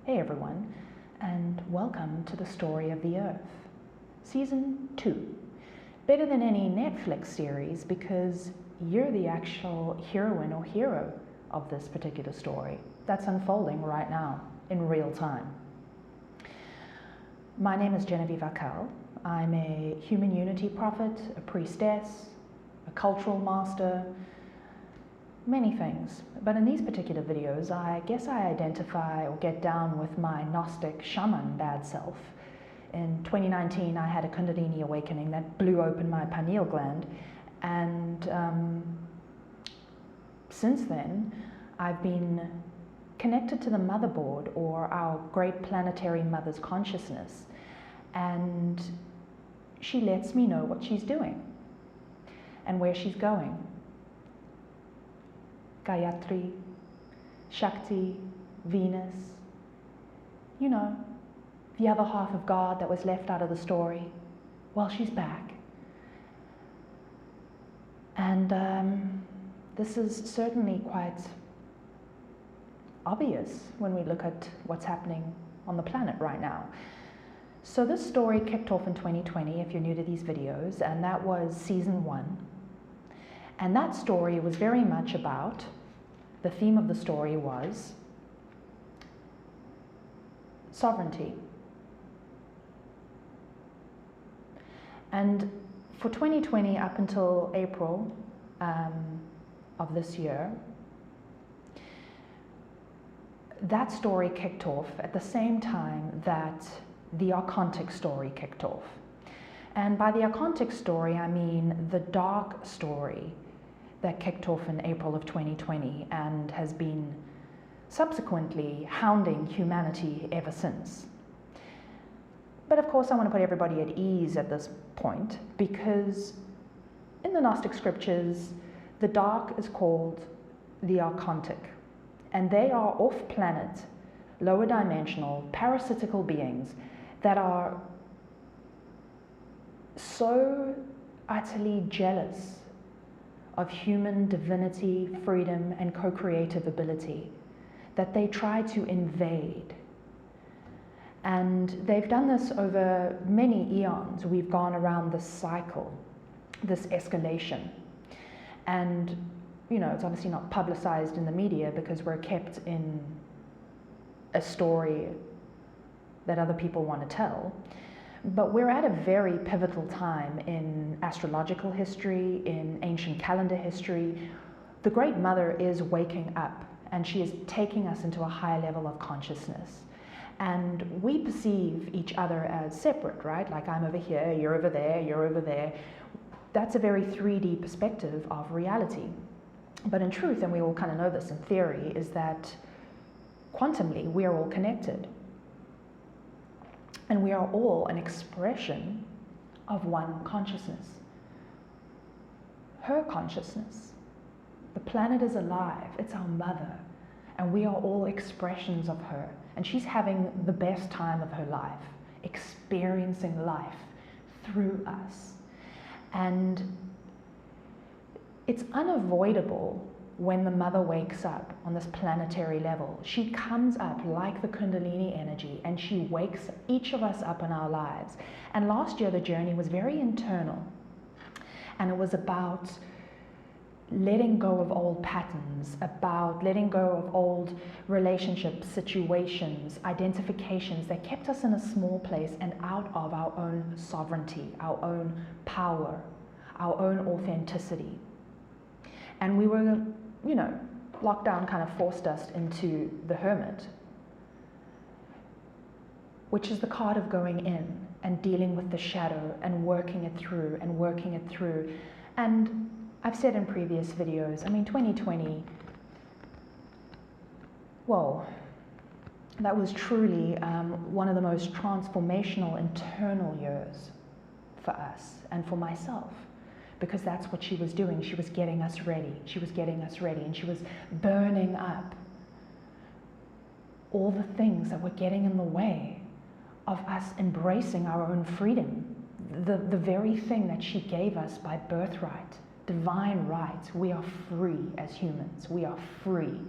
Hey everyone, and welcome to the Story of the Earth, Season 2. Better than any Netflix series because you're the actual heroine or hero of this particular story that's unfolding right now in real time. My name is Genevieve Akal. I'm a human unity prophet, a priestess, a cultural master, many things. But in these particular videos, I guess I identify or get down with my Gnostic shaman bad self. In 2019, I had a Kundalini awakening that blew open my pineal gland. And since then, I've been connected to the motherboard, or our great planetary mother's consciousness. And she lets me know what she's doing and where she's going. Gayatri, Shakti, Venus, you know, the other half of God that was left out of the story. Well, she's back. And this is certainly quite obvious when we look at what's happening on the planet right now. So this story kicked off in 2020, if you're new to these videos, and that was Season 1. And that story was very much about, the theme of the story was sovereignty. And for 2020 up until April of this year, that story kicked off at the same time that the Archantic Story kicked off. And by the Archantic Story, I mean the dark story that kicked off in April of 2020 and has been subsequently hounding humanity ever since. But of course, I want to put everybody at ease at this point, because in the Gnostic scriptures, the dark is called the Archantic, and they are off-planet, lower dimensional, parasitical beings that are so utterly jealous of human divinity, freedom, and co-creative ability that they try to invade. And they've done this over many eons. We've gone around this cycle, this escalation. And, you know, it's obviously not publicized in the media because we're kept in a story that other people want to tell. But we're at a very pivotal time in astrological history, in ancient calendar history. The Great Mother is waking up, and she is taking us into a higher level of consciousness. And we perceive each other as separate, right? Like, I'm over here, you're over there, you're over there. That's a very 3D perspective of reality. But in truth, and we all kind of know this in theory, is that quantumly, we are all connected. And we are all an expression of one consciousness. Her consciousness. The planet is alive. It's our mother. And we are all expressions of her. And she's having the best time of her life, experiencing life through us. And it's unavoidable when the mother wakes up on this planetary level. She comes up like the Kundalini energy, and she wakes each of us up in our lives. And last year the journey was very internal, and it was about letting go of old patterns, about letting go of old relationships, situations, identifications that kept us in a small place and out of our own sovereignty, our own power, our own authenticity. And we were, you know, lockdown kind of forced us into the Hermit, which is the card of going in and dealing with the shadow and working it through and working it through. And I've said in previous videos, I mean, 2020, whoa, that was truly one of the most transformational internal years for us and for myself. Because that's what she was doing. She was getting us ready. She was getting us ready, and she was burning up all the things that were getting in the way of us embracing our own freedom. The very thing that she gave us by birthright, divine rights. We are free as humans. We are free.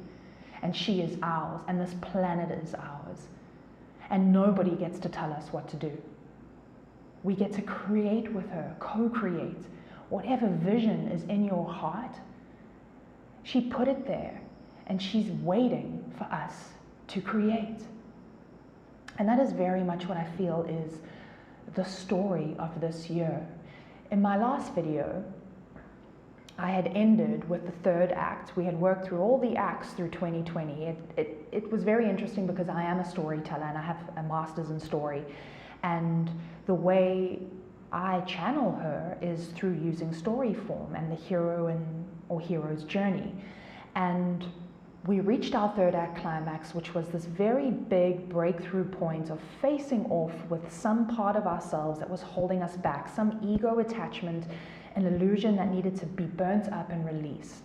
And she is ours, and this planet is ours. and nobody gets to tell us what to do. We get to create with her, co-create. Whatever vision is in your heart, she put it there, and she's waiting for us to create. And that is very much what I feel is the story of this year. In my last video, I had ended with the third act. We had worked through all the acts through 2020. It was very interesting because I am a storyteller and I have a master's in story. And the way I channel her is through using story form and the hero or hero's journey. And we reached our third act climax, which was this very big breakthrough point of facing off with some part of ourselves that was holding us back, some ego attachment, an illusion that needed to be burnt up and released.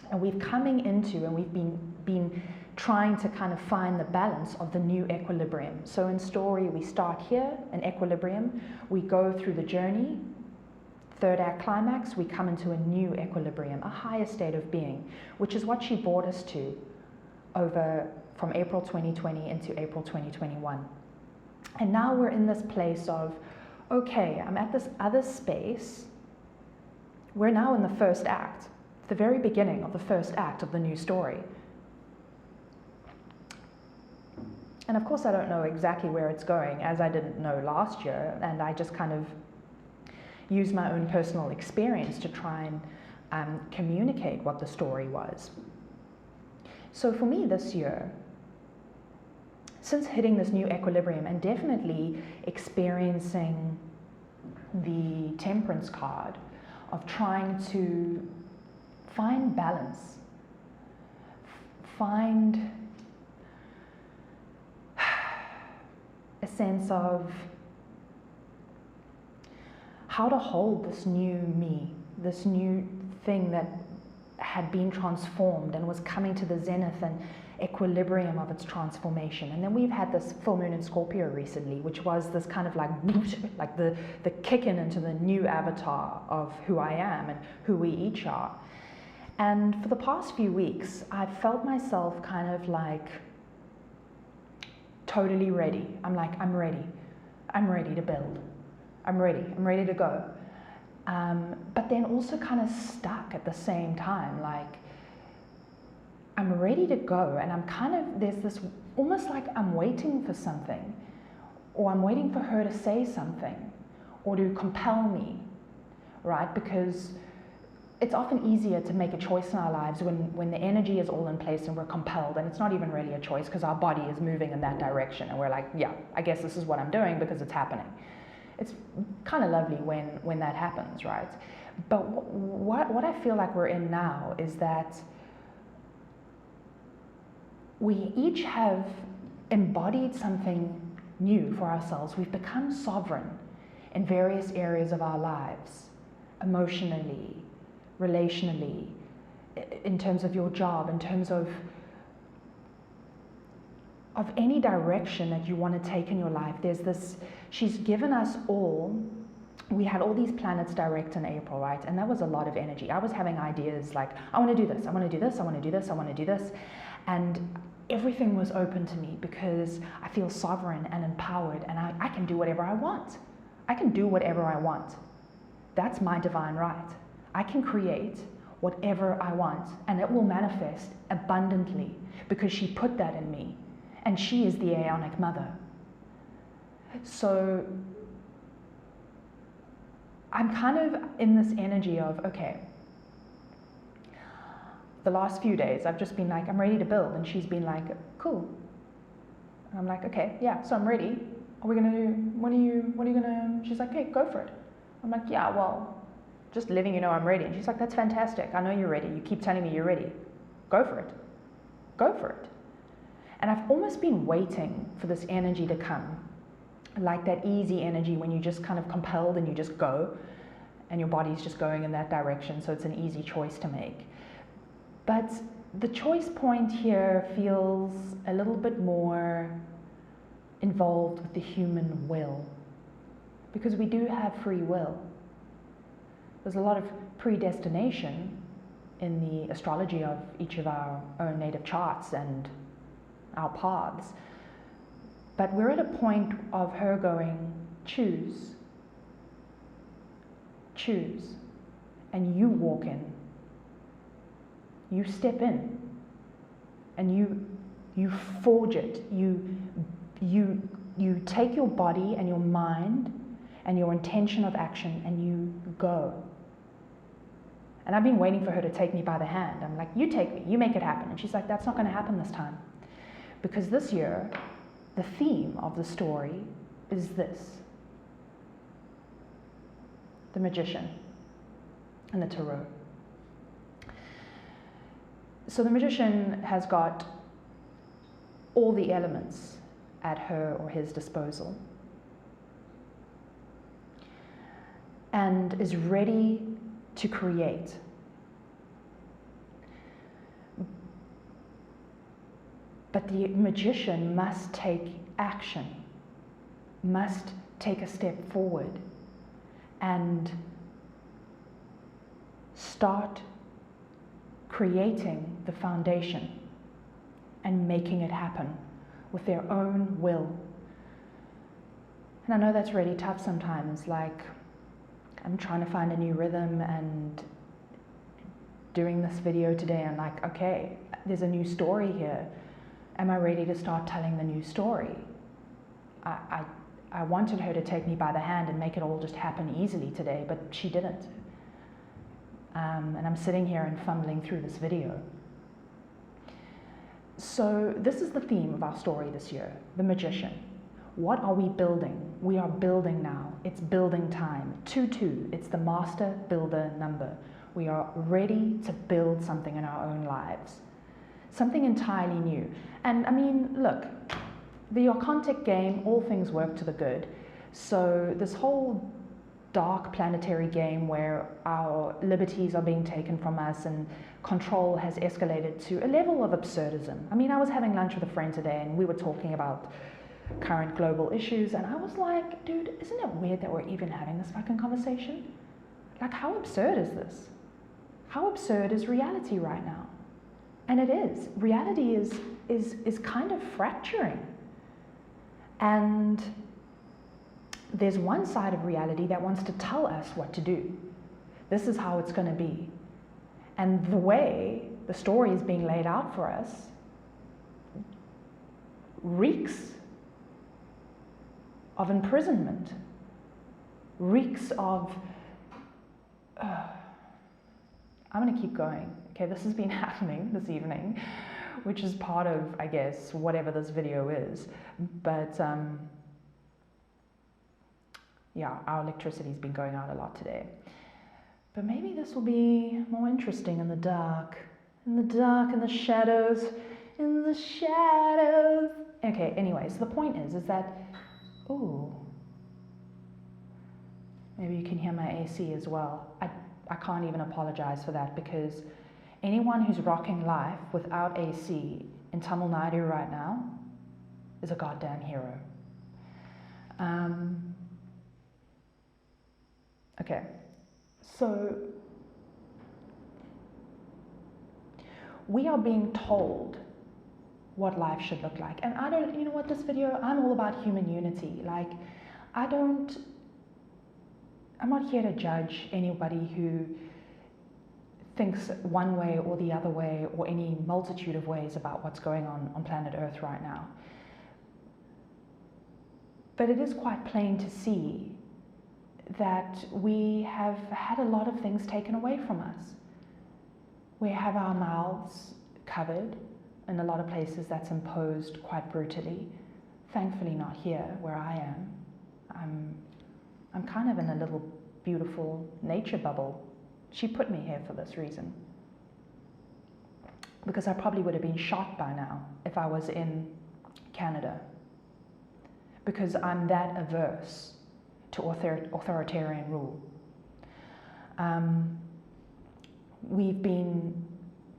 And we've coming into, and we've been trying to kind of find the balance of the new equilibrium. So in story, we start here, in equilibrium, we go through the journey, third act climax, we come into a new equilibrium, a higher state of being, which is what she brought us to over from April 2020 into April 2021. And now we're in this place of, okay, I'm at this other space. We're now in the first act, the very beginning of the first act of the new story. And of course, I don't know exactly where it's going, as I didn't know last year, and I just kind of use my own personal experience to try and communicate what the story was. So for me this year, since hitting this new equilibrium and definitely experiencing the Temperance card of trying to find balance, find a sense of how to hold this new me, this new thing that had been transformed and was coming to the zenith and equilibrium of its transformation. And then we've had this full moon in Scorpio recently, which was this kind of like the kicking into the new avatar of who I am and who we each are. And for the past few weeks, I've felt myself kind of like totally ready. I'm ready. I'm ready to build. I'm ready to go. But then also kind of stuck at the same time, like I'm ready to go, and I'm kind of, there's this almost like I'm waiting for something, or I'm waiting for her to say something, or to compel me, right? Because it's often easier to make a choice in our lives when the energy is all in place and we're compelled, and it's not even really a choice because our body is moving in that direction, and we're like, yeah, I guess this is what I'm doing because it's happening. It's kind of lovely when that happens, right? But what I feel like we're in now is that we each have embodied something new for ourselves. We've become sovereign in various areas of our lives, emotionally, relationally, in terms of your job, in terms of any direction that you want to take in your life. There's this, she's given us all, we had all these planets direct in April, right? And that was a lot of energy. I was having ideas like, I want to do this, I want to do this, I want to do this, I want to do this. And everything was open to me because I feel sovereign and empowered, and I can do whatever I want. I can do whatever I want. That's my divine right. I can create whatever I want, and it will manifest abundantly because she put that in me. And she is the Aeonic Mother. So I'm kind of in this energy of, okay, the last few days I've just been like, I'm ready to build. And she's been like, cool. And I'm like, okay, yeah, so I'm ready. Are we gonna do, what are you gonna, she's like, hey, go for it. I'm like, yeah, well, just letting you know I'm ready. And she's like, that's fantastic. I know you're ready. You keep telling me you're ready. Go for it. Go for it. And I've almost been waiting for this energy to come, like that easy energy when you just kind of compelled and you just go, and your body's just going in that direction, so it's an easy choice to make. But the choice point here feels a little bit more involved with the human will, because we do have free will. There's a lot of predestination in the astrology of each of our own native charts and our paths. But we're at a point of her going, choose, and you walk in. You step in, and you forge it. You take your body and your mind and your intention of action, and you go. And I've been waiting for her to take me by the hand. I'm like, you take me, you make it happen. And she's like, that's not going to happen this time. Because this year, the theme of the story is this: the Magician and the Tarot. So the Magician has got all the elements at her or his disposal and is ready to create. But the Magician must take action, must take a step forward and start creating the foundation and making it happen with their own will. And I know that's really tough sometimes, like I'm trying to find a new rhythm, and doing this video today I'm like, okay, there's a new story here. Am I ready to start telling the new story? I wanted her to take me by the hand and make it all just happen easily today, but she didn't. And I'm sitting here and fumbling through this video. So this is the theme of our story this year, the Magician. What are we building? We are building now. It's building time. 2-2, it's the master builder number. We are ready to build something in our own lives. Something entirely new. And I mean, look, the Archantic game, all things work to the good. So this whole dark planetary game where our liberties are being taken from us and control has escalated to a level of absurdism. I mean, I was having lunch with a friend today and we were talking about current global issues, and I was like, dude, isn't it weird that we're even having this fucking conversation? Like, how absurd is this? How absurd is reality right now? And it is. Reality is kind of fracturing. And there's one side of reality that wants to tell us what to do. This is how it's going to be. And the way the story is being laid out for us reeks of imprisonment, reeks of... I'm going to keep going. Okay, this has been happening this evening, which is part of, I guess, whatever this video is. But yeah, our electricity's been going out a lot today. But maybe this will be more interesting in the dark. In the dark, in the shadows, in the shadows. Okay, anyways, the point is that, ooh, maybe you can hear my AC as well. I can't even apologize for that, because anyone who's rocking life without AC in Tamil Nadu right now is a goddamn hero. Okay, so we are being told what life should look like. And I don't, you know what, this video, I'm all about human unity. Like, I'm not here to judge anybody who thinks one way or the other way, or any multitude of ways about what's going on planet Earth right now. But it is quite plain to see that we have had a lot of things taken away from us. We have our mouths covered. In a lot of places that's imposed quite brutally. Thankfully not here where I am. I'm kind of in a little beautiful nature bubble. She put me here for this reason. Because I probably would have been shot by now if I was in Canada. Because I'm that averse to authoritarian rule. We've been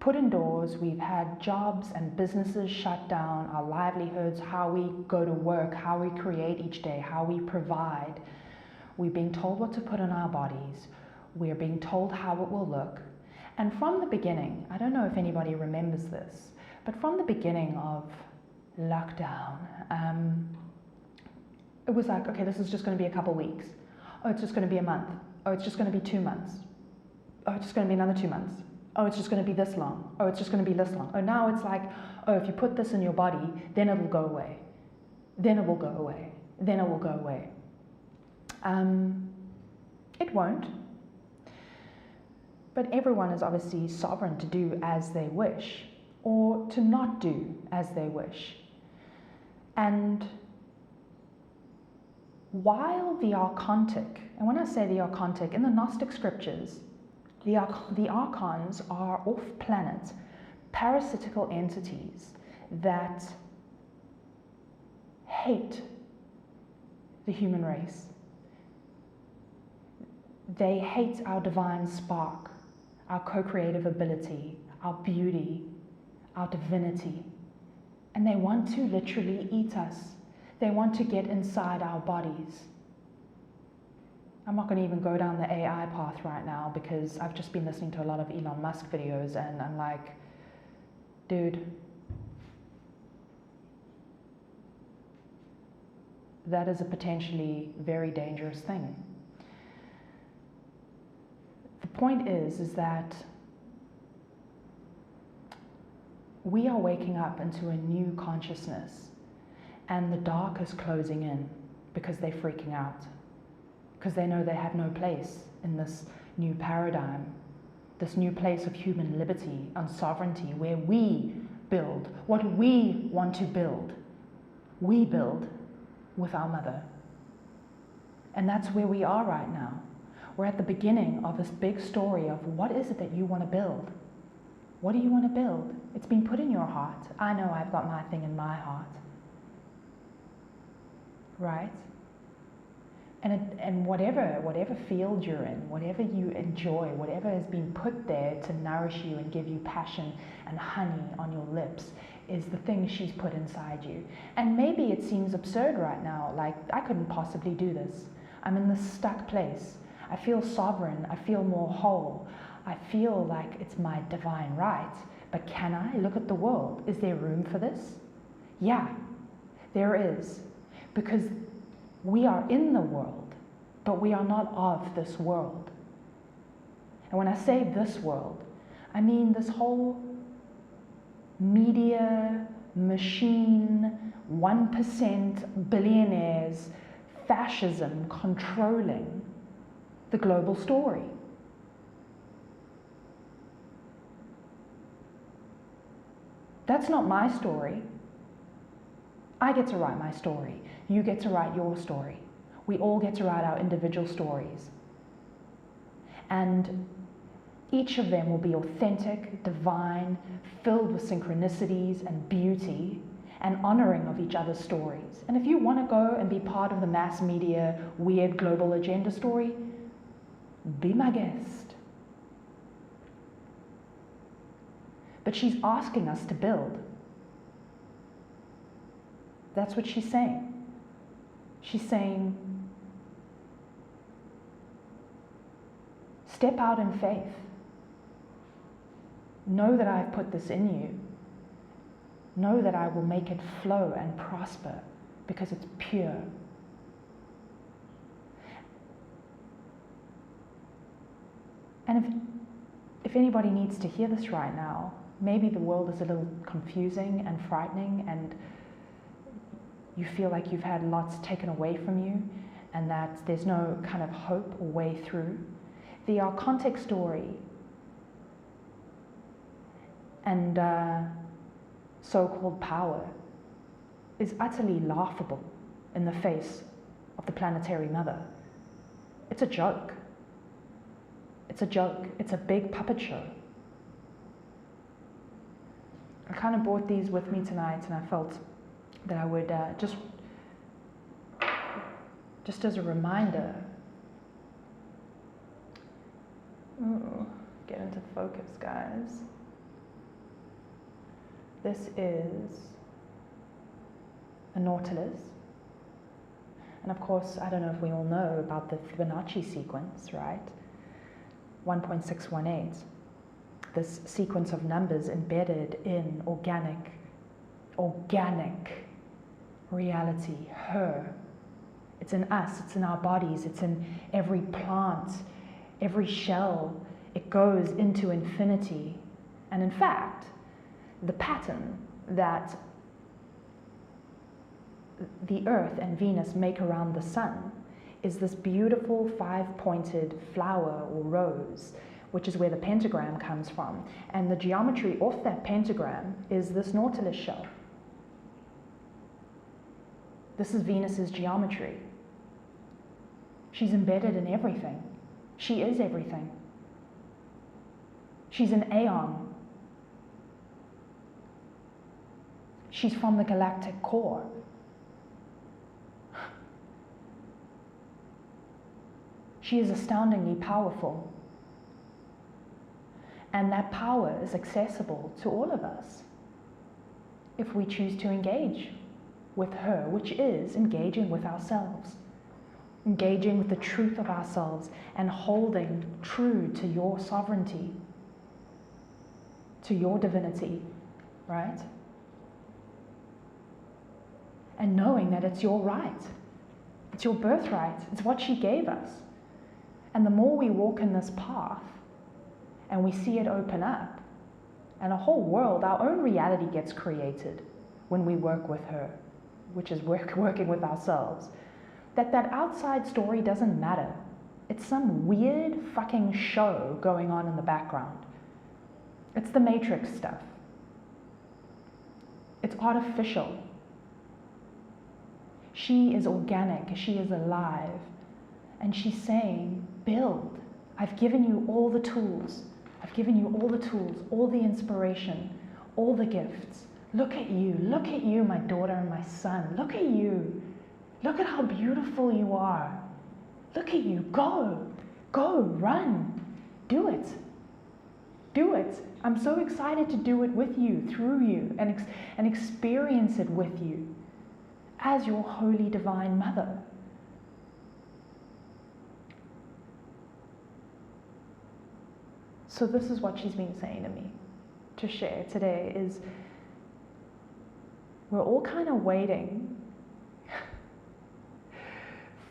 put indoors, we've had jobs and businesses shut down, our livelihoods, how we go to work, how we create each day, how we provide. We're being told what to put in our bodies. We're being told how it will look. And from the beginning, I don't know if anybody remembers this, but from the beginning of lockdown, It was like, okay, this is just going to be a couple weeks. Oh, it's just going to be a month. Oh, it's just going to be 2 months. Oh, it's just going to be another 2 months. Oh, it's just going to be this long. Oh, it's just going to be this long. Oh, now it's like, oh, if you put this in your body, then it will go away. Then it will go away. Then it will go away. It won't. But everyone is obviously sovereign to do as they wish, or to not do as they wish. And while the Archantic, and when I say the Archantic, in the Gnostic scriptures, the Archons are off-planet, parasitical entities that hate the human race. They hate our divine spark, our co-creative ability, our beauty, our divinity. And they want to literally eat us. They want to get inside our bodies. I'm not going to even go down the AI path right now because I've just been listening to a lot of Elon Musk videos and I'm like, dude, that is a potentially very dangerous thing. The point is that we are waking up into a new consciousness and the dark is closing in because they're freaking out, because they know they have no place in this new paradigm, this new place of human liberty and sovereignty where we build what we want to build. We build with our mother. And that's where we are right now. We're at the beginning of this big story of what is it that you want to build? What do you want to build? It's been put in your heart. I know I've got my thing in my heart. Right? And whatever field you're in, whatever you enjoy, whatever has been put there to nourish you and give you passion and honey on your lips is the thing she's put inside you. And maybe it seems absurd right now, like I couldn't possibly do this. I'm in this stuck place. I feel sovereign, I feel more whole. I feel like it's my divine right. But can I look at the world? Is there room for this? Yeah, there is. Because we are in the world, but we are not of this world. And when I say this world, I mean this whole media, machine, 1% billionaires, fascism controlling the global story. That's not my story. I get to write my story. You get to write your story. We all get to write our individual stories. And each of them will be authentic, divine, filled with synchronicities and beauty, and honoring of each other's stories. And if you want to go and be part of the mass media, weird global agenda story, be my guest. But she's asking us to build. That's what she's saying. She's saying, step out in faith. Know that I've put this in you. Know that I will make it flow and prosper because it's pure. And if anybody needs to hear this right now, maybe the world is a little confusing and frightening and you feel like you've had lots taken away from you and that there's no kind of hope or way through. The Archantic Story and so-called power is utterly laughable in the face of the planetary mother. It's a joke. It's a joke. It's a big puppet show. I kind of brought these with me tonight and I felt that I would just as a reminder, get into focus, guys. This is a nautilus. And of course, I don't know if we all know about the Fibonacci sequence, right? 1.618. This sequence of numbers embedded in organic reality, her It's in us, it's in our bodies, it's in every plant, every shell. It goes into infinity. And in fact, the pattern that the Earth and Venus make around the sun is this beautiful 5-pointed flower or rose, which is where the pentagram comes from. And the geometry off that pentagram is this nautilus shell. This is Venus's geometry. She's embedded in everything. She is everything. She's an aeon. She's from the galactic core. She is astoundingly powerful. And that power is accessible to all of us if we choose to engage with her, which is engaging with ourselves, engaging with the truth of ourselves and holding true to your sovereignty, to your divinity, right? And knowing that it's your right, it's your birthright, it's what she gave us. And the more we walk in this path and we see it open up, and a whole world, our own reality gets created when we work with her, which is working with ourselves, that outside story doesn't matter. It's some weird fucking show going on in the background. It's the Matrix stuff. It's artificial. She is organic, she is alive. And she's saying, build. I've given you all the tools. I've given you all the tools, all the inspiration, all the gifts. Look at you, my daughter and my son. Look at you. Look at how beautiful you are. Look at you. Go, run. Do it. Do it. I'm so excited to do it with you, through you, and experience it with you as your holy divine mother. So this is what she's been saying to me to share today is we're all kind of waiting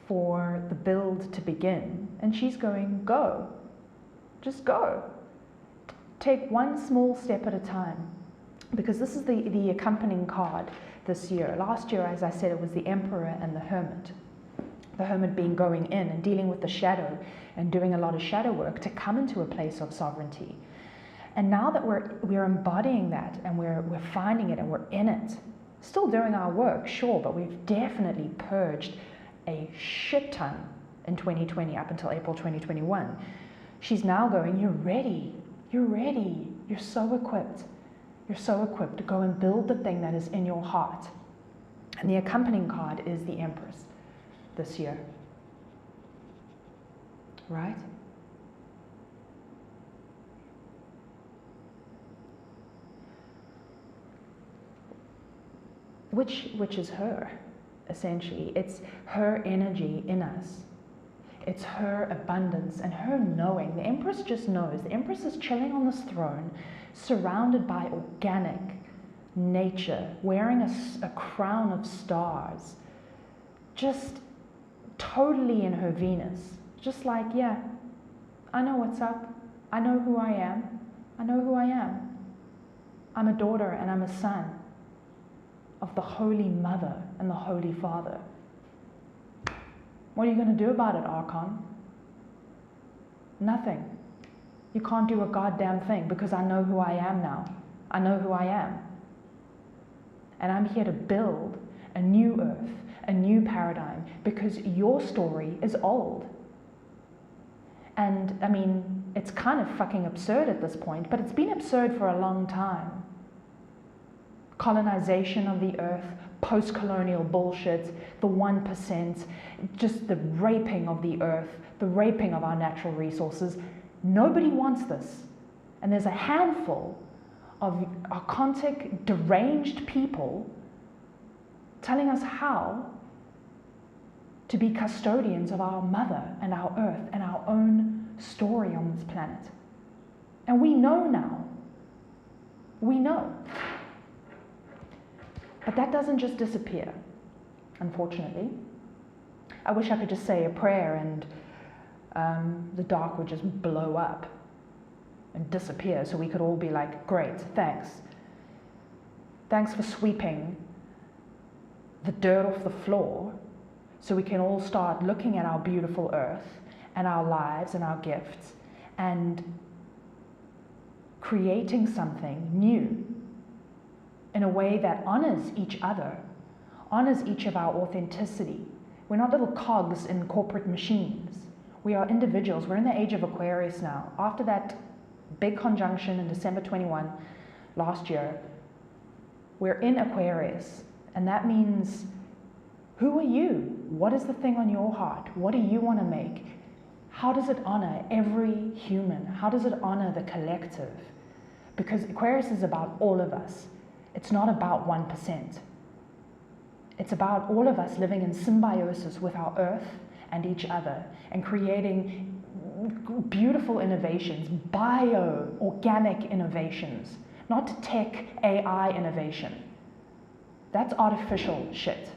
for the build to begin. And she's going, go. Just go. Take one small step at a time. Because this is the accompanying card this year. Last year, as I said, it was the Emperor and the Hermit. The Hermit being going in and dealing with the shadow and doing a lot of shadow work to come into a place of sovereignty. And now that we're embodying that and we're finding it and we're in it, still doing our work, sure, but we've definitely purged a shit ton in 2020 up until April 2021. She's now going, you're ready, you're so equipped. You're so equipped to go and build the thing that is in your heart. And the accompanying card is the Empress this year. Right? Which is her, essentially. It's her energy in us. It's her abundance and her knowing. The Empress just knows. The Empress is chilling on this throne, surrounded by organic nature, wearing a crown of stars, just totally in her Venus. Just like, yeah, I know what's up. I know who I am. I know who I am. I'm a daughter and I'm a son of the Holy Mother and the Holy Father. What are you going to do about it, Archon? Nothing. You can't do a goddamn thing because I know who I am now. I know who I am. And I'm here to build a new earth, a new paradigm, because your story is old. And I mean, it's kind of fucking absurd at this point, but it's been absurd for a long time. Colonization of the earth, post-colonial bullshit, the 1%, just the raping of the earth, the raping of our natural resources. Nobody wants this. And there's a handful of archontic, deranged people telling us how to be custodians of our mother and our earth and our own story on this planet. And we know now. We know. But that doesn't just disappear, unfortunately. I wish I could just say a prayer and the dark would just blow up and disappear, so we could all be like, great, thanks. Thanks for sweeping the dirt off the floor, so we can all start looking at our beautiful earth and our lives and our gifts and creating something new in a way that honors each other, honors each of our authenticity. We're not little cogs in corporate machines. We are individuals. We're in the age of Aquarius now. After that big conjunction in December 21 last year, we're in Aquarius. And that means, who are you? What is the thing on your heart? What do you want to make? How does it honor every human? How does it honor the collective? Because Aquarius is about all of us. It's not about 1%. It's about all of us living in symbiosis with our earth and each other and creating beautiful innovations, bio-organic innovations, not tech AI innovation. That's artificial shit.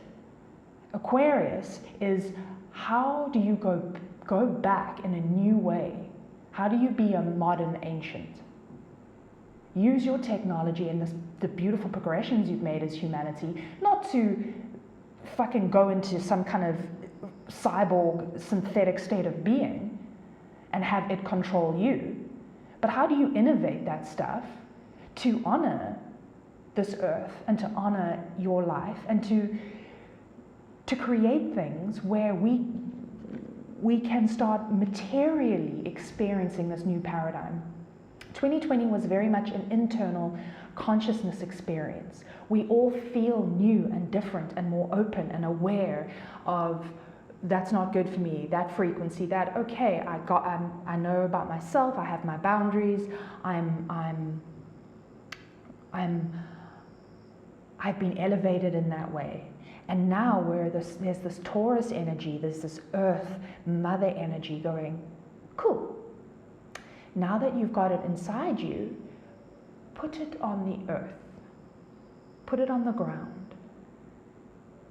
Aquarius is, how do you go back in a new way? How do you be a modern ancient? Use your technology and the beautiful progressions you've made as humanity, not to fucking go into some kind of cyborg synthetic state of being and have it control you. But how do you innovate that stuff to honor this earth and to honor your life and to create things where we can start materially experiencing this new paradigm. 2020 was very much an internal consciousness experience. We all feel new and different and more open and aware of, that's not good for me, that frequency, that, okay, I know about myself, I have my boundaries, I've been elevated in that way. And now there's this Taurus energy, there's this earth mother energy going, cool. Now that you've got it inside you, put it on the earth. Put it on the ground.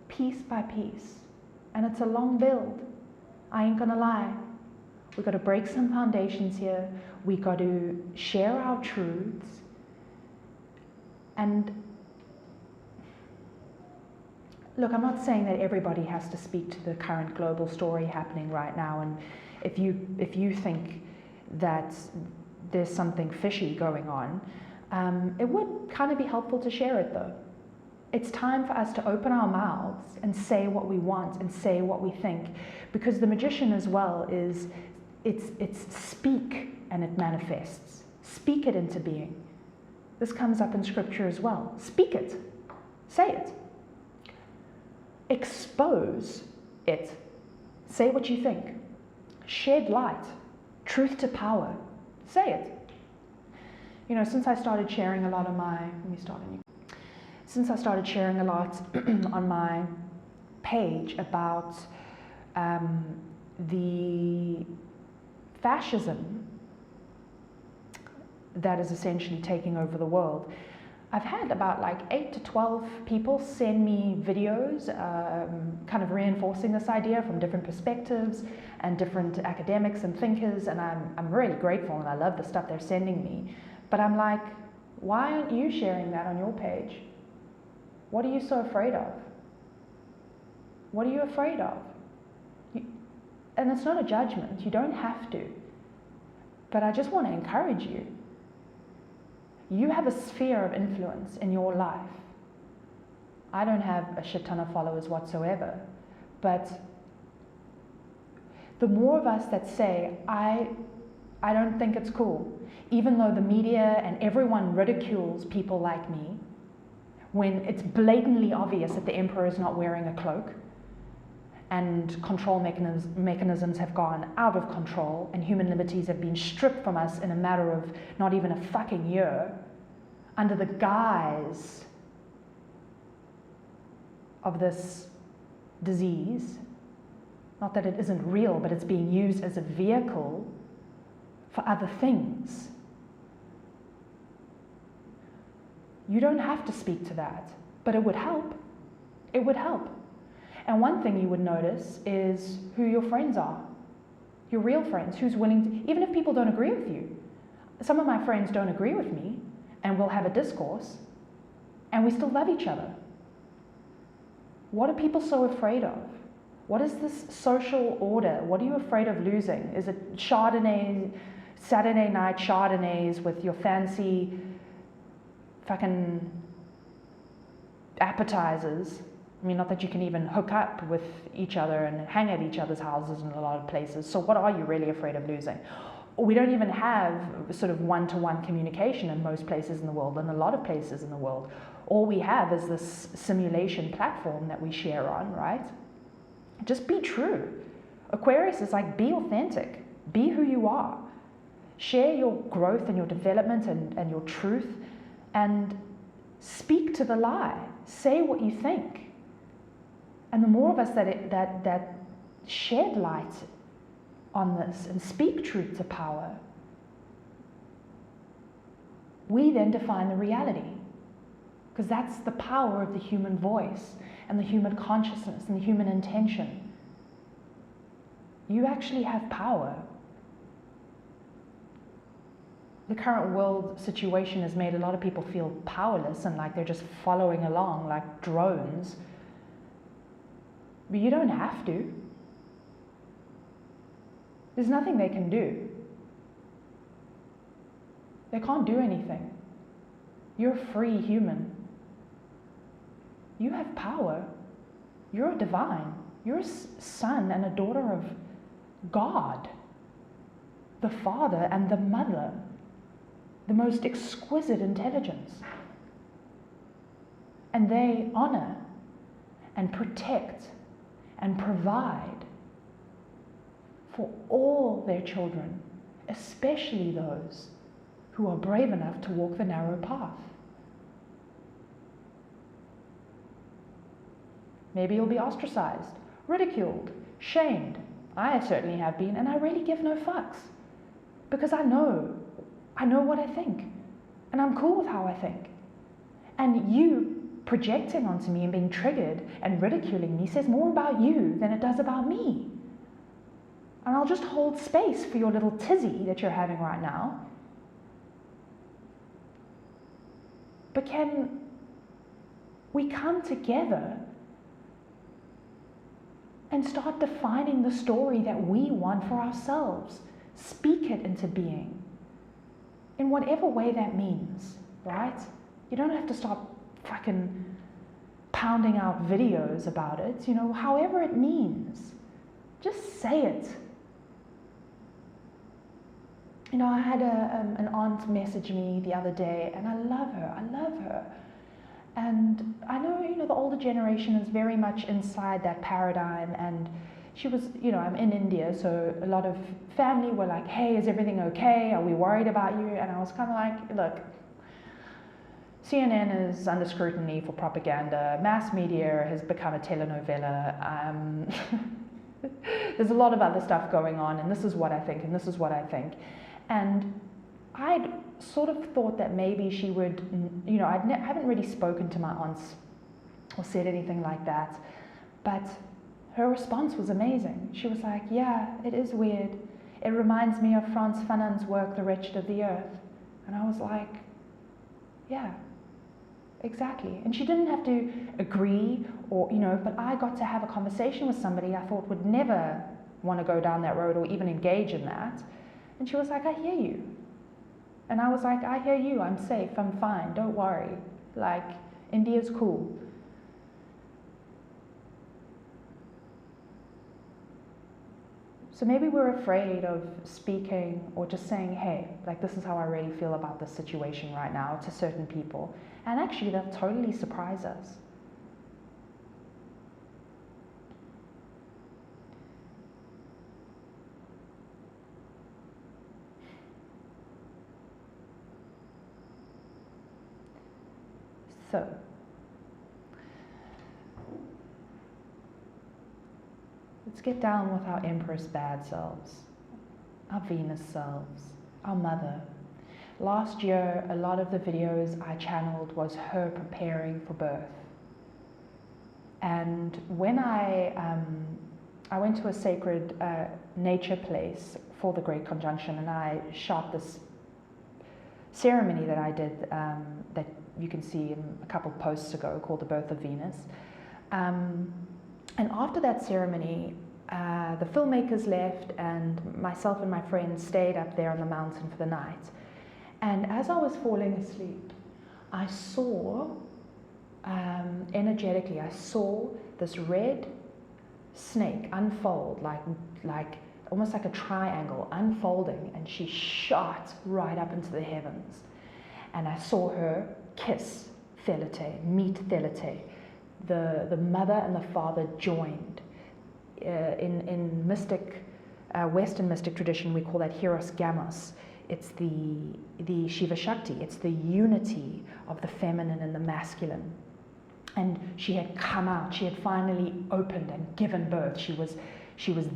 Piece by piece. And it's a long build. I ain't gonna lie. We've got to break some foundations here. We got to share our truths. And look, I'm not saying that everybody has to speak to the current global story happening right now. And if you think that there's something fishy going on, it would kind of be helpful to share it though. It's time for us to open our mouths and say what we want and say what we think, because the magician as well is, it's speak and it manifests. Speak it into being. This comes up in scripture as well. Speak it. Say it. Expose it. Say what you think. Shed light. Truth to power. Say it. You know, since I started sharing a lot on my, since I started sharing a lot on my page about the fascism that is essentially taking over the world, I've had about like 8 to 12 people send me videos kind of reinforcing this idea from different perspectives and different academics and thinkers, and I'm really grateful and I love the stuff they're sending me. But I'm like, why aren't you sharing that on your page? What are you so afraid of? What are you afraid of? And it's not a judgment, you don't have to. But I just want to encourage you. You have a sphere of influence in your life. I don't have a shit ton of followers whatsoever, but the more of us that say, I don't think it's cool, even though the media and everyone ridicules people like me, when it's blatantly obvious that the emperor is not wearing a cloak, and control mechanisms have gone out of control, and human liberties have been stripped from us in a matter of not even a fucking year, under the guise of this disease. Not that it isn't real, but it's being used as a vehicle for other things. You don't have to speak to that, but it would help. It would help. And one thing you would notice is who your friends are, your real friends, who's willing to, even if people don't agree with you. Some of my friends don't agree with me, and we'll have a discourse, and we still love each other. What are people so afraid of? What is this social order? What are you afraid of losing? Is it Chardonnay, Saturday night Chardonnays with your fancy fucking appetizers? I mean, not that you can even hook up with each other and hang at each other's houses in a lot of places. So what are you really afraid of losing? We don't even have sort of one-to-one communication in most places in the world, and a lot of places in the world. All we have is this simulation platform that we share on, right? Just be true. Aquarius is like, be authentic. Be who you are. Share your growth and your development and your truth, and speak to the lie. Say what you think. And the more of us that shed light on this and speak truth to power, we then define the reality. Because that's the power of the human voice and the human consciousness and the human intention. You actually have power. The current world situation has made a lot of people feel powerless and like they're just following along like drones. But you don't have to. There's nothing they can do. They can't do anything. You're a free human. You have power. You're a divine. You're a son and a daughter of God, the Father and the Mother, the most exquisite intelligence. And they honor and protect and provide for all their children, especially those who are brave enough to walk the narrow path. Maybe you'll be ostracized, ridiculed, shamed. I certainly have been, and I really give no fucks. Because I know what I think, and I'm cool with how I think. And you projecting onto me and being triggered and ridiculing me says more about you than it does about me. And I'll just hold space for your little tizzy that you're having right now. But can we come together and start defining the story that we want for ourselves? Speak it into being, in whatever way that means, right? You don't have to start fucking pounding out videos about it, however it means. Just say it. I had an aunt message me the other day, and I love her. And I know, the older generation is very much inside that paradigm, and she was, I'm in India, so a lot of family were like, hey, is everything okay? Are we worried about you? And I was kind of like, look, CNN is under scrutiny for propaganda. Mass media has become a telenovela. There's a lot of other stuff going on, and this is what I think, and this is what I think. And I'd sort of thought that maybe she would, I haven't really spoken to my aunts or said anything like that, but her response was amazing. She was like, yeah, it is weird. It reminds me of Frantz Fanon's work, The Wretched of the Earth. And I was like, yeah, exactly. And she didn't have to agree or, but I got to have a conversation with somebody I thought would never want to go down that road or even engage in that. And she was like, I hear you. And I was like, I hear you, I'm safe, I'm fine, don't worry. Like, India's cool. So maybe we're afraid of speaking or just saying, hey, like, this is how I really feel about this situation right now to certain people. And actually, they'll totally surprise us. So, let's get down with our Empress bad selves, our Venus selves, our mother. Last year, a lot of the videos I channeled was her preparing for birth. And when I went to a sacred nature place for the Great Conjunction, and I shot this ceremony that I did that you can see in a couple posts ago, called the Birth of Venus. And after that ceremony, the filmmakers left, and myself and my friends stayed up there on the mountain for the night. And as I was falling asleep, I saw, energetically, I saw this red snake unfold, like almost like a triangle unfolding, and she shot right up into the heavens. And I saw her kiss Thelete, meet Thelete. The mother and the father joined. In mystic, Western mystic tradition, we call that Hieros Gamos. It's the Shiva Shakti. It's the unity of the feminine and the masculine. And she had come out. She had finally opened and given birth. She was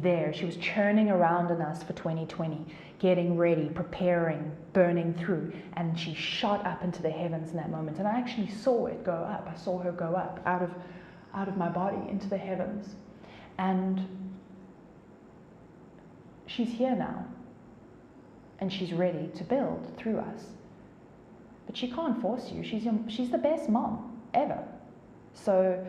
there. She was churning around in us for 2020, getting ready, preparing, burning through. And she shot up into the heavens in that moment. And I actually saw it go up. I saw her go up out of my body into the heavens. And she's here now. And she's ready to build through us. But she can't force you. She's the best mom ever. So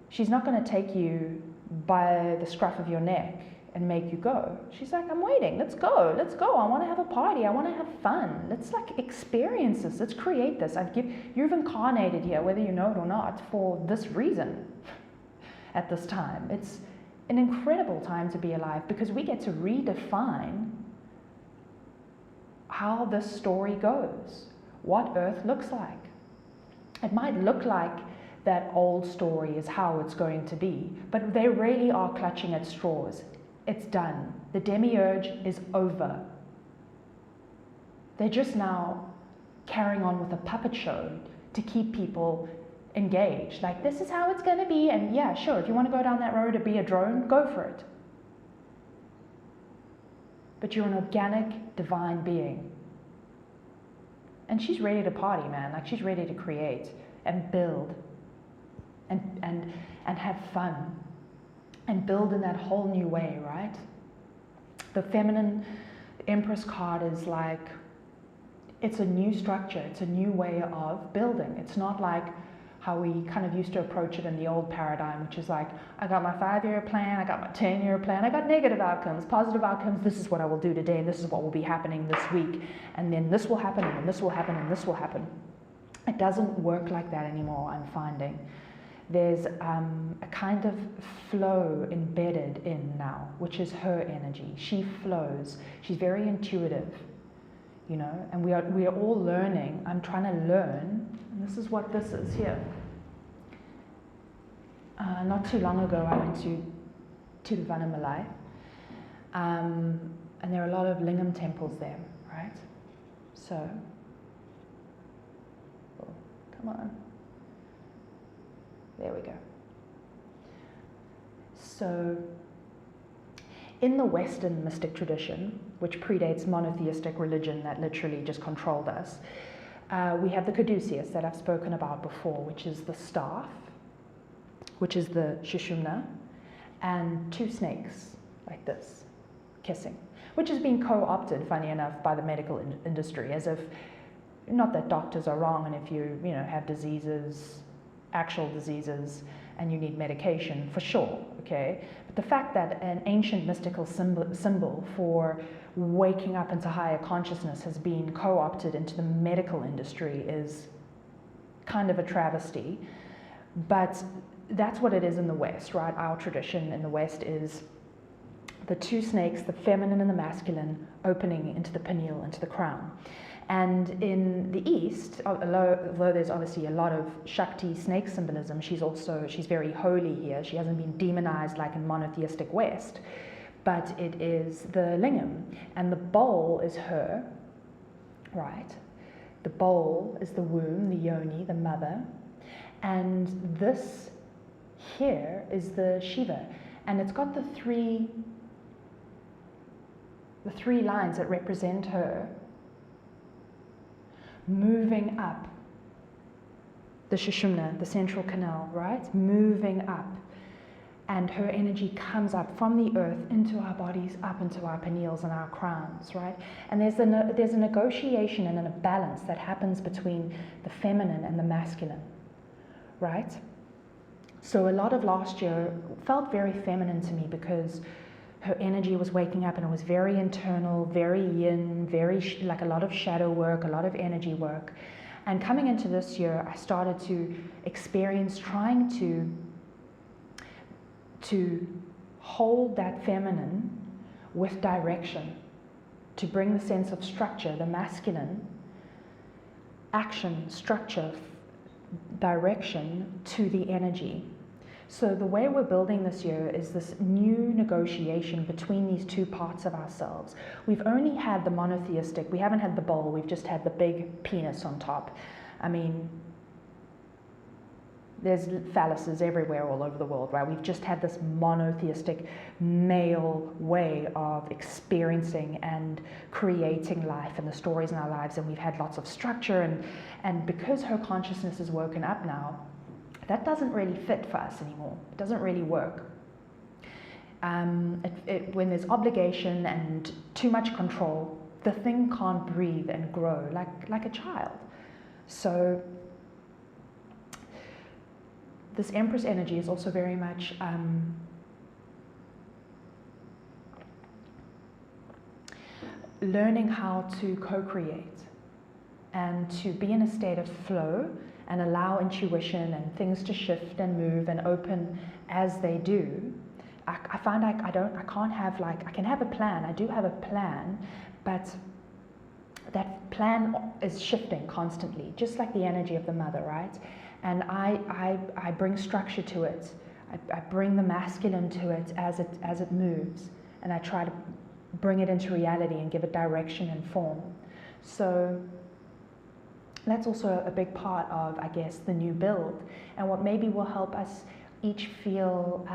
she's not going to take you by the scruff of your neck and make you go. She's like, I'm waiting. Let's go. I want to have a party. I want to have fun. Let's experience this. Let's create this. You've incarnated here, whether you know it or not, for this reason at this time. It's an incredible time to be alive, because we get to redefine how this story goes, what Earth looks like. It might look like that old story is how it's going to be, but they really are clutching at straws. It's done. The demiurge is over. They're just now carrying on with a puppet show to keep people engaged. Like, this is how it's going to be, and yeah, sure, if you want to go down that road to be a drone, go for it. But you're an organic, divine being. And she's ready to party, man. Like, she's ready to create and build and have fun and build in that whole new way, right? The feminine Empress card is like, it's a new structure. It's a new way of building. It's not like how we kind of used to approach it in the old paradigm, which is like, I got my 5-year plan, I got my 10-year plan, I got negative outcomes, positive outcomes, this is what I will do today, and this is what will be happening this week, and then this will happen, and this will happen, and this will happen. It doesn't work like that anymore, I'm finding. There's a kind of flow embedded in now, which is her energy. She flows. She's very intuitive, you know, and we are all learning. I'm trying to learn, and this is what this is here. Not too long ago, I went to Tiruvannamalai, and there are a lot of lingam temples there, right? So, oh, come on. There we go. So, in the Western mystic tradition, which predates monotheistic religion that literally just controlled us, we have the caduceus that I've spoken about before, which is the staff, which is the Shushumna, and 2 snakes like this, kissing, which is being co-opted, funny enough, by the medical industry, as if, not that doctors are wrong, and if you have diseases, actual diseases, and you need medication, for sure, okay? But the fact that an ancient mystical symbol for waking up into higher consciousness has been co-opted into the medical industry is kind of a travesty. But that's what it is in the West, right? Our tradition in the West is the 2 snakes, the feminine and the masculine, opening into the pineal, into the crown. And in the East, although there's obviously a lot of Shakti snake symbolism, she's very holy here. She hasn't been demonized like in monotheistic West, but it is the lingam. And the bowl is her, right? The bowl is the womb, the yoni, the mother. And this here is the Shiva. And it's got the three lines that represent her moving up the Sushumna, the central canal, right? Moving up. And her energy comes up from the earth into our bodies, up into our pineals and our crowns, right? And there's a negotiation and a balance that happens between the feminine and the masculine, right? So a lot of last year felt very feminine to me because her energy was waking up and it was very internal, very yin, very like a lot of shadow work, a lot of energy work. And coming into this year, I started to experience trying to hold that feminine with direction, to bring the sense of structure, the masculine, action, structure, direction to the energy. So the way we're building this year is this new negotiation between these two parts of ourselves. We've only had the monotheistic, we haven't had the bowl, we've just had the big penis on top. I mean, there's phalluses everywhere all over the world, right? We've just had this monotheistic male way of experiencing and creating life and the stories in our lives, and we've had lots of structure, and because her consciousness is woken up now, that doesn't really fit for us anymore. It doesn't really work. When there's obligation and too much control, the thing can't breathe and grow like a child. So this Empress energy is also very much learning how to co-create and to be in a state of flow and allow intuition and things to shift and move and open as they do. I find I can't have I can have a plan. I do have a plan, but that plan is shifting constantly, just like the energy of the mother, right? And I bring structure to it. I bring the masculine to it as it moves, and I try to bring it into reality and give it direction and form. So that's also a big part of, I guess, the new build, and what maybe will help us each feel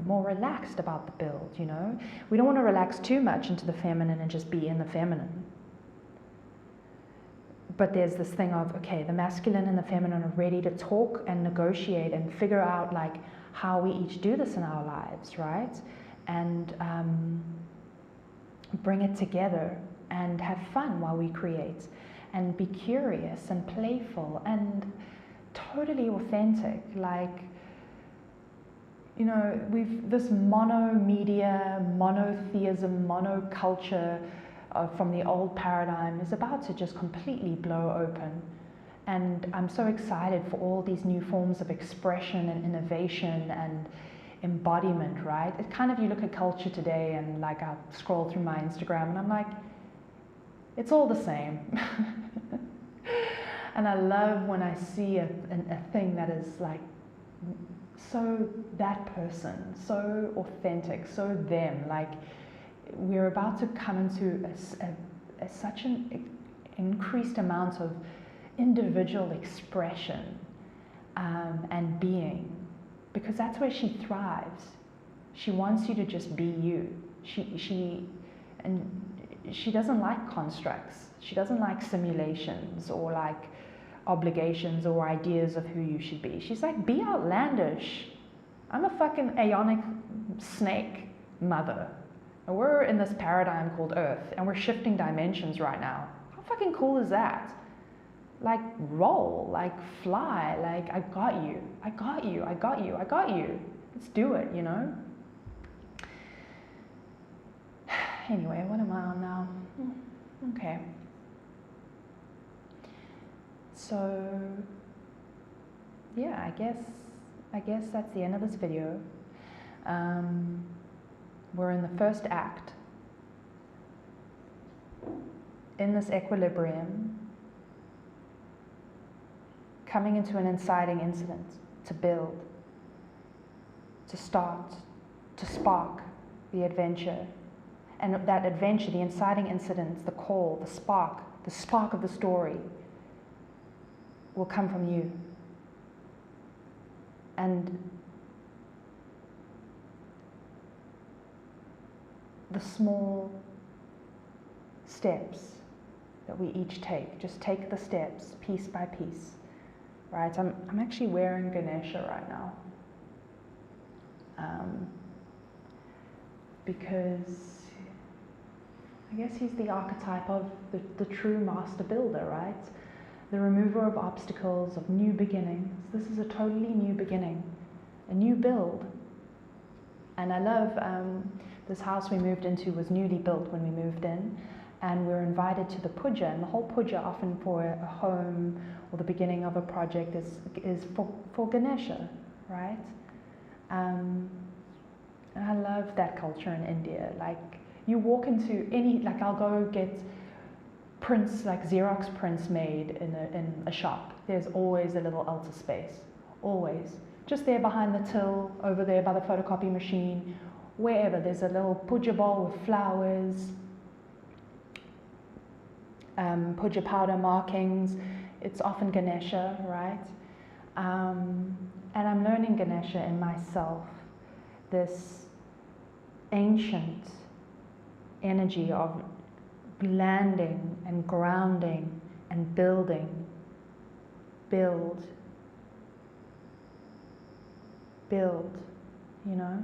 more relaxed about the build, you know? We don't want to relax too much into the feminine and just be in the feminine. But there's this thing of, okay, the masculine and the feminine are ready to talk and negotiate and figure out like how we each do this in our lives, right? And bring it together and have fun while we create and be curious and playful and totally authentic. Like, you know, this mono-media, monotheism, monoculture from the old paradigm is about to just completely blow open. And I'm so excited for all these new forms of expression and innovation and embodiment, right? It kind of, you look at culture today and like I scroll through my Instagram and I'm like, it's all the same. And I love when I see a thing that is like so that person, so authentic, so them. Like we're about to come into such an increased amount of individual expression and being, because that's where she thrives. She wants you to just be you. She doesn't like constructs. She doesn't like simulations or like obligations or ideas of who you should be. She's like, be outlandish. I'm a fucking aeonic snake mother. And we're in this paradigm called Earth, and we're shifting dimensions right now. How fucking cool is that? Like, roll, like, fly, like, I got you, I got you, I got you, I got you. Let's do it, you know? Anyway, what am I on now? Okay. So, yeah, I guess that's the end of this video. We're in the first act. In this equilibrium, coming into an inciting incident to build, to start, to spark the adventure. And that adventure, the inciting incident, the call, the spark of the story will come from you. And the small steps that we each take, just take the steps piece by piece. right? I'm actually wearing Ganesha right now. Because I guess he's the archetype of the true master builder, right? The remover of obstacles, of new beginnings. This is a totally new beginning, a new build. And I love this house we moved into was newly built when we moved in, and we were invited to the puja, and the whole puja often for a home or the beginning of a project is for Ganesha, right? And I love that culture in India. Like, you walk into any, like, I'll go get prints, like Xerox prints made in a shop. There's always a little altar space, always. Just there behind the till, over there by the photocopy machine, wherever. There's a little puja bowl with flowers, puja powder markings. It's often Ganesha, right? And I'm learning Ganesha in myself. This ancient energy of landing and grounding and building. Build, you know.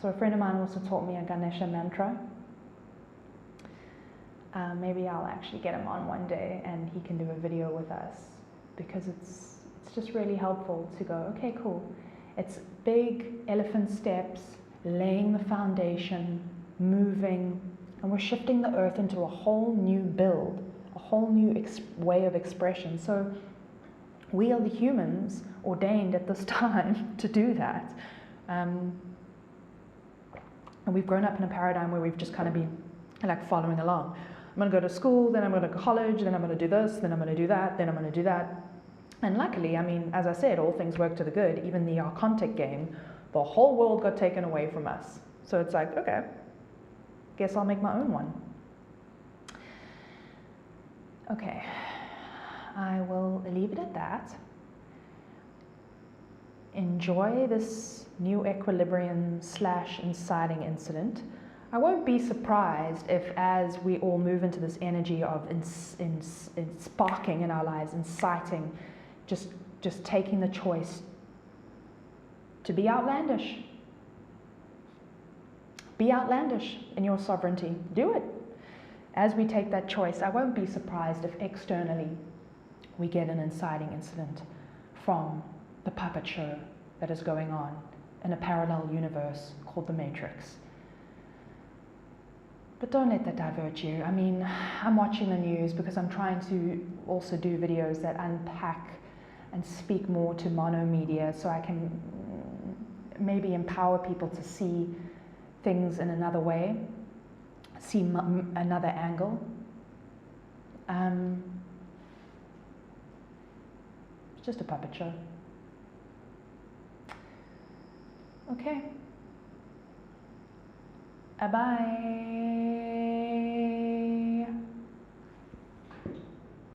So a friend of mine also taught me a Ganesha mantra. Maybe I'll actually get him on one day and he can do a video with us, because it's just really helpful to go, okay, cool. It's big elephant steps, laying the foundation, moving, and we're shifting the earth into a whole new build, a whole new way of expression. So we are the humans ordained at this time to do that. And we've grown up in a paradigm where we've just kind of been like following along. I'm going to go to school, then I'm going to go to college, then I'm going to do this, then I'm going to do that, then I'm going to do that. And luckily, I mean, as I said, all things work to the good. Even the Archantic game, the whole world got taken away from us. So it's like, okay, guess I'll make my own one. Okay, I will leave it at that. Enjoy this new equilibrium / inciting incident. I won't be surprised if, as we all move into this energy of sparking in our lives, inciting, just taking the choice to be outlandish. Be outlandish in your sovereignty. Do it. As we take that choice, I won't be surprised if externally we get an inciting incident from the puppet show that is going on in a parallel universe called the Matrix. But don't let that divert you. I mean, I'm watching the news because I'm trying to also do videos that unpack and speak more to monomedia, so I can maybe empower people to see things in another way, see another angle. It's just a puppet show. Okay. Bye-bye.